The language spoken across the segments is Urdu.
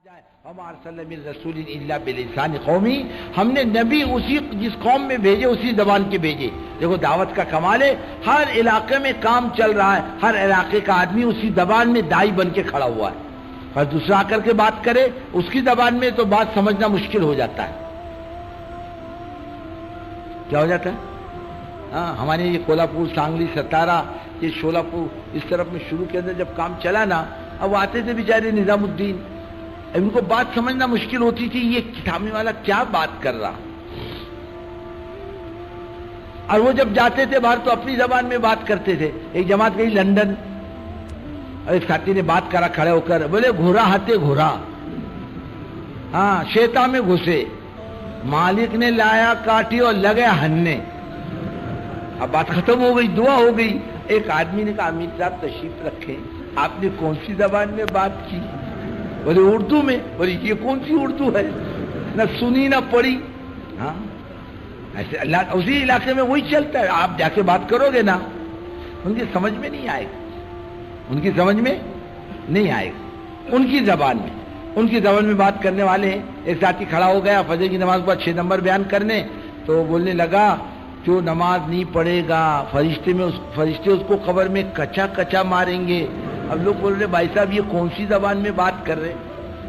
وما ارسلنا من رسول الا بلسان قومی، ہم نے نبی اسی جس قوم میں بھیجے اسی زبان کے بھیجے۔ دیکھو دعوت کا کمال ہے، ہر علاقے میں کام چل رہا ہے، ہر علاقے کا آدمی اسی زبان میں دائی بن کے کھڑا ہوا ہے، اور دوسرا آ کر کے بات کرے اس کی زبان میں تو بات سمجھنا مشکل ہو جاتا ہے۔ کیا ہو جاتا ہے؟ ہاں، ہمارے یہ کولہاپور، سانگلی، ستارہ، یہ شولاپور اس طرف میں شروع کے اندر جب کام چلا نا، اب وہ آتے تھے بیچارے نظام الدین، ان کو بات سمجھنا مشکل ہوتی تھی، یہ سامنے والا کیا بات کر رہا، اور وہ جب جاتے تھے باہر تو اپنی زبان میں بات کرتے تھے۔ ایک جماعت گئی لندن، اور ایک ساتھی نے بات کرا کھڑے ہو کر، بولے گھوڑا ہاتھے گھوڑا، ہاں شیطا میں گھسے، مالک نے لایا کاٹی اور لگے ہننے۔ اب بات ختم ہو گئی، دعا ہو گئی۔ ایک آدمی نے کہا امیر صاحب تشریف رکھیں، آپ نے کون سی زبان میں بات کی؟ بولے اردو میں۔ بولے یہ کون سی اردو ہے، نہ سنی نہ پڑھی۔ ہاں ایسے اللہ اسی علاقے میں وہی چلتا ہے، آپ جا کے بات کرو گے نا، ان کی سمجھ میں نہیں آئے گا، ان کی سمجھ میں نہیں آئے گا، ان کی زبان میں، ان کی زبان میں بات کرنے والے ہیں۔ ایک ساتھی کھڑا ہو گیا فجر کی نماز کے بعد 6 نمبر بیان کرنے، تو بولنے لگا جو نماز نہیں پڑھے گا فرشتے اس کو قبر میں کچا کچا ماریں گے۔ اب لوگ بول رہے بھائی صاحب یہ کون سی زبان میں بات کر رہے؟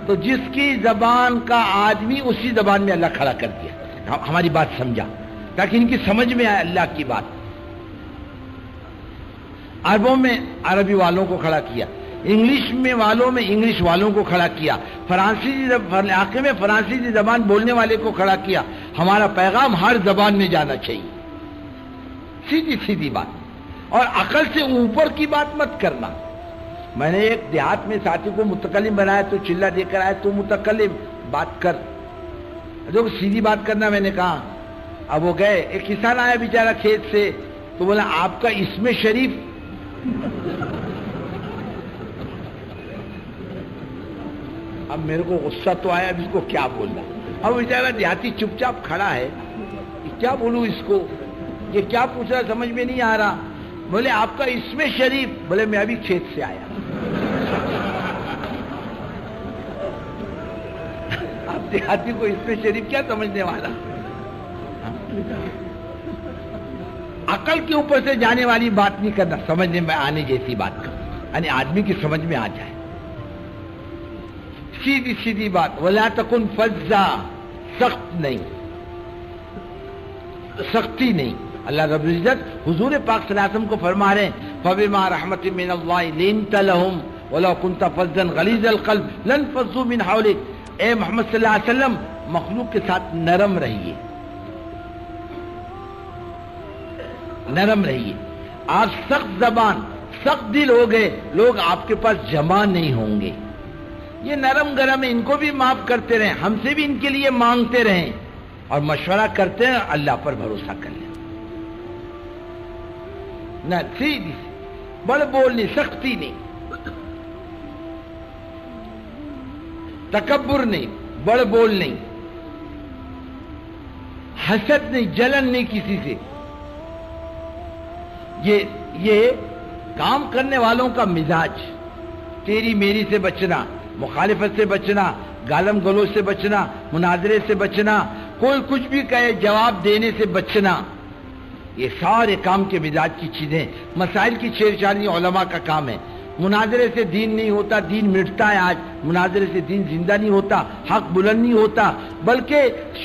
تو جس کی زبان کا آدمی اسی زبان میں اللہ کھڑا کر دیا، ہماری بات سمجھا تاکہ ان کی سمجھ میں آئے اللہ کی بات۔ عربوں میں عربی والوں کو کھڑا کیا، انگلش میں والوں میں انگلش والوں کو کھڑا کیا، علاقے میں فرانسیسی زبان بولنے والے کو کھڑا کیا۔ ہمارا پیغام ہر زبان میں جانا چاہیے، سیدھی سیدھی بات، اور عقل سے اوپر کی بات مت کرنا۔ میں نے ایک دیہات میں ساتھی کو متکلم بنایا تو چلا دے کر آیا، تو متکلم بات کر، جو سیدھی بات کرنا میں نے کہا۔ اب وہ گئے، ایک کسان آیا بیچارہ کھیت سے، تو بولا آپ کا اسم شریف؟ اب میرے کو غصہ تو آیا، اب اس کو کیا بولنا۔ اب بیچارہ دیہاتی چپ چاپ کھڑا ہے، کیا بولوں اس کو، یہ کیا پوچھ رہا سمجھ میں نہیں آ رہا۔ بولے آپ کا اسم شریف؟ بولے میں ابھی کھیت سے آیا۔ آپ دیہاتی کو اسم شریف کیا سمجھنے والا؟ عقل کے اوپر سے جانے والی بات نہیں کرنا، سمجھنے میں آنے جیسی بات کرنا، یعنی آدمی کی سمجھ میں آ جائے، سیدھی سیدھی بات۔ ولا تکن فظا، سخت نہیں، سختی نہیں۔ اللہ رب العزت حضور پاک صلی اللہ علیہ وسلم کو فرما رہے ہیں فَبِمَا رَحْمَةٍ مِّنَ اللَّهِ لِنْتَ لَهُمْ وَلَوْ كُنْتَ فَظًّا غَلِيظَ الْقَلْبِ لَانفَضُّوا مِنْ حَوْلِكَ۔ اے محمد صلی اللہ علیہ وسلم مخلوق کے ساتھ نرم رہیے، نرم رہیے۔ آپ سخت زبان سخت دل ہو گئے، لوگ آپ کے پاس جمع نہیں ہوں گے۔ یہ نرم گرم ہے، ان کو بھی معاف کرتے رہیں، ہم سے بھی ان کے لیے مانگتے رہیں، اور مشورہ کرتے ہیں، اللہ پر بھروسہ کر لیں۔ نہ سیدھی بڑ بول نہیں، سختی نہیں، تکبر نہیں، بڑ بول نہیں، حسد نہیں، جلن نہیں کسی سے۔ یہ کام کرنے والوں کا مزاج، تیری میری سے بچنا، مخالفت سے بچنا، گالم گلوچ سے بچنا، مناظرے سے بچنا، کوئی کچھ بھی کہے جواب دینے سے بچنا، یہ سارے کام کے مزاج کی چیزیں۔ مسائل کی چھیڑ چھاڑی علماء کا کام ہے۔ مناظرے سے دین نہیں ہوتا، دین مٹتا ہے آج، مناظرے سے دین زندہ نہیں ہوتا، حق بلند نہیں ہوتا، بلکہ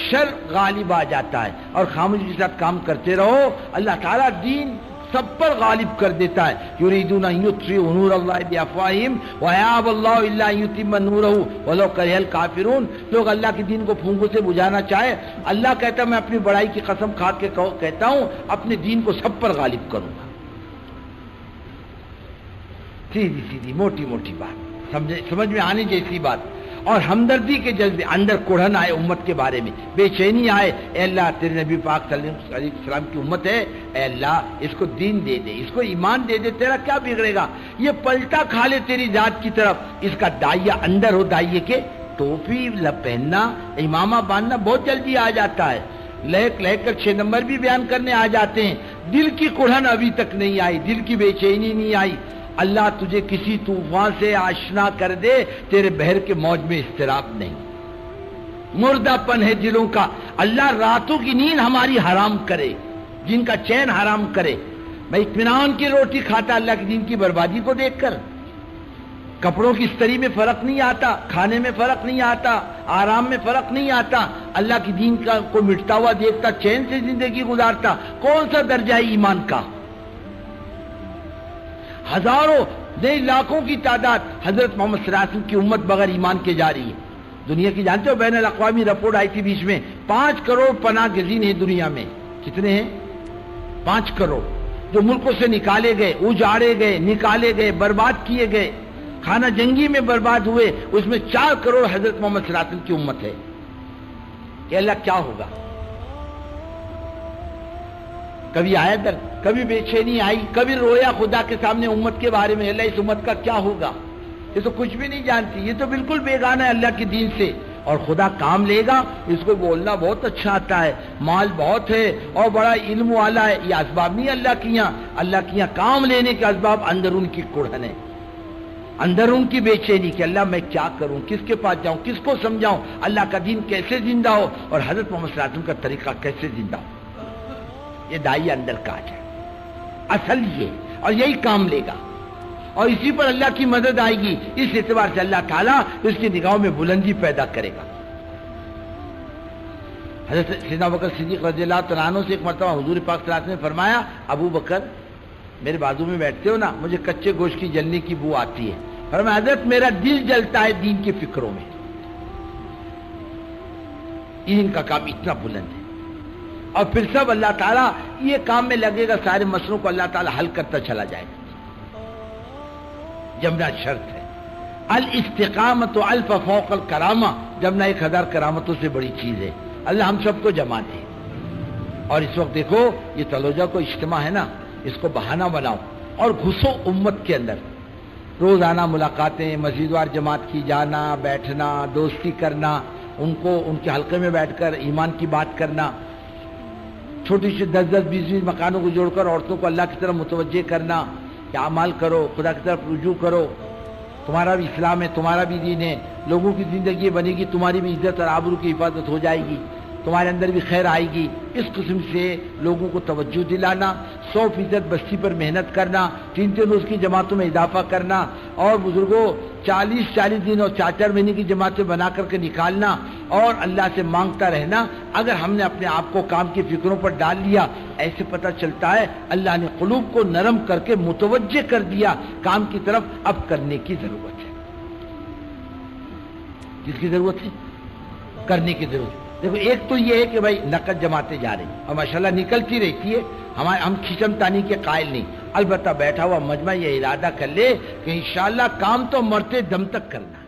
شر غالب آ جاتا ہے، اور خاموشی کے ساتھ کام کرتے رہو، اللہ تعالیٰ دین سب پر غالب کر دیتا ہے۔ یریدون ان یطفئوا نور اللہ بافواہہم ویابی اللہ الا ان یتم نورہ ولو کرہ الکافرون۔ لوگ اللہ کے دین کو پھونکوں سے بجھانا چاہے، اللہ کہتا ہے میں اپنی بڑائی کی قسم کھا کے کہتا ہوں اپنے دین کو سب پر غالب کروں گا۔ سیدھی سیدھی موٹی موٹی بات، سمجھ میں آنے جیسی بات، اور ہمدردی کے جذبے، اندر کوڑھن آئے امت کے بارے میں، بے چینی آئے، اے اللہ تیرے نبی پاک صلی اللہ علیہ وسلم کی امت ہے، اے اللہ اس کو دین دے دے، اس کو ایمان دے دے، تیرا کیا بگڑے گا، یہ پلٹا کھا لے تیری ذات کی طرف۔ اس کا دائیا اندر ہو، دائیے کے ٹوپی پہننا، امامہ باندھنا بہت جلدی آ جاتا ہے، لہک کر 6 نمبر بھی بیان کرنے آ جاتے ہیں، دل کی کوڑھن ابھی تک نہیں آئی، دل کی بے چینی نہیں آئی، اللہ تجھے کسی طوفان سے آشنا کر دے، تیرے بحر کے موج میں اضطراب نہیں۔ مردہ پن ہے دلوں کا، اللہ راتوں کی نیند ہماری حرام کرے، جن کا چین حرام کرے۔ میں اطمینان کی روٹی کھاتا اللہ کے دین کی بربادی کو دیکھ کر۔ کپڑوں کی استری میں فرق نہیں آتا، کھانے میں فرق نہیں آتا، آرام میں فرق نہیں آتا، اللہ کی دین کا کو مٹتا ہوا دیکھتا، چین سے زندگی گزارتا، کون سا درجہ ہے ایمان کا؟ ہزاروں نہیں لاکھوں کی تعداد حضرت محمد صلی اللہ علیہ وسلم کی امت بغیر ایمان کے جا رہی ہے۔ دنیا کی جانتے ہو بین الاقوامی رپورٹ آئی تھی بیچ میں، 5 کروڑ پناہ گزین ہیں دنیا میں۔ کتنے ہیں؟ 5 کروڑ، جو ملکوں سے نکالے گئے، اجاڑے گئے، نکالے گئے، برباد کیے گئے، خانہ جنگی میں برباد ہوئے، اس میں 4 کروڑ حضرت محمد صلی اللہ علیہ وسلم کی امت ہے۔ کہ اللہ کیا ہوگا؟ کبھی آیا درد، کبھی بے چینی آئی، کبھی رویا خدا کے سامنے امت کے بارے میں، اللہ اس امت کا کیا ہوگا؟ یہ تو کچھ بھی نہیں جانتی، یہ تو بالکل بیگانہ ہے اللہ کے دین سے۔ اور خدا کام لے گا، اس کو بولنا بہت اچھا آتا ہے، مال بہت ہے اور بڑا علم والا ہے، یہ اسباب نہیں اللہ کی یہاں۔ اللہ کی یہاں کام لینے کے اسباب اندر ان کی کڑھن ہے، اندر ان کی بے چینی کہ اللہ میں کیا کروں، کس کے پاس جاؤں، کس کو سمجھاؤں، اللہ کا دین کیسے زندہ ہو اور حضرت محمد صلی اللہ علیہ وسلم کا طریقہ کیسے زندہ ہو۔ یہ دائی اندر کاج ہے اصل، یہ اور یہی کام لے گا اور اسی پر اللہ کی مدد آئے گی۔ اس اعتبار سے اللہ تعالیٰ اس کی نگاہوں میں بلندی پیدا کرے گا۔ حضرت سیدنا ابو بکر صدیق رضی اللہ تعالیٰ عنہ سے ایک مرتبہ حضور پاک صلی اللہ علیہ وسلم نے فرمایا، ابو بکر میرے بازو میں بیٹھتے ہو نا، مجھے کچے گوشت کی جلنے کی بو آتی ہے۔ فرمایا حضرت میرا دل جلتا ہے دین کی فکروں میں، دین کا کام اتنا بلند ہے۔ اور پھر سب اللہ تعالیٰ یہ کام میں لگے گا، سارے مسئلوں کو اللہ تعالیٰ حل کرتا چلا جائے گا۔ جمنا شرط ہے، الاستقامت الف فوق الکرامہ، جمنا 1000 کرامتوں سے بڑی چیز ہے۔ اللہ ہم سب کو جما دے۔ اور اس وقت دیکھو یہ تلوجہ کو اجتماع ہے نا، اس کو بہانہ بناؤ اور گھسو امت کے اندر۔ روزانہ ملاقاتیں، مزیدوار جماعت کی جانا، بیٹھنا، دوستی کرنا، ان کے حلقے میں بیٹھ کر ایمان کی بات کرنا، چھوٹی سی 10-10 20-20 مکانوں کو جوڑ کر عورتوں کو اللہ کی طرف متوجہ کرنا کہ اعمال کرو، خدا کی طرف رجوع کرو، تمہارا بھی اسلام ہے، تمہارا بھی دین ہے، لوگوں کی زندگی بنے گی، تمہاری بھی عزت اور آبرو کی حفاظت ہو جائے گی، تمہارے اندر بھی خیر آئے گی۔ اس قسم سے لوگوں کو توجہ دلانا، 100% بستی پر محنت کرنا، 3 روز کی جماعتوں میں اضافہ کرنا، اور بزرگوں 40 دن اور 4 مہینے کی جماعتیں بنا کر کے نکالنا اور اللہ سے مانگتا رہنا۔ اگر ہم نے اپنے آپ کو کام کی فکروں پر ڈال لیا، ایسے پتہ چلتا ہے اللہ نے قلوب کو نرم کر کے متوجہ کر دیا کام کی طرف، اب کرنے کی ضرورت ہے۔ کس کی ضرورت ہے؟ کرنے کی ضرورت۔ دیکھو ایک تو یہ ہے کہ بھائی نقد جماعتیں جا رہی اور ماشاءاللہ نکلتی رہتی ہے، ہم کھچم تانی کے قائل نہیں، البتہ بیٹھا ہوا مجمع یہ ارادہ کر لے کہ انشاءاللہ کام تو مرتے دم تک کرنا۔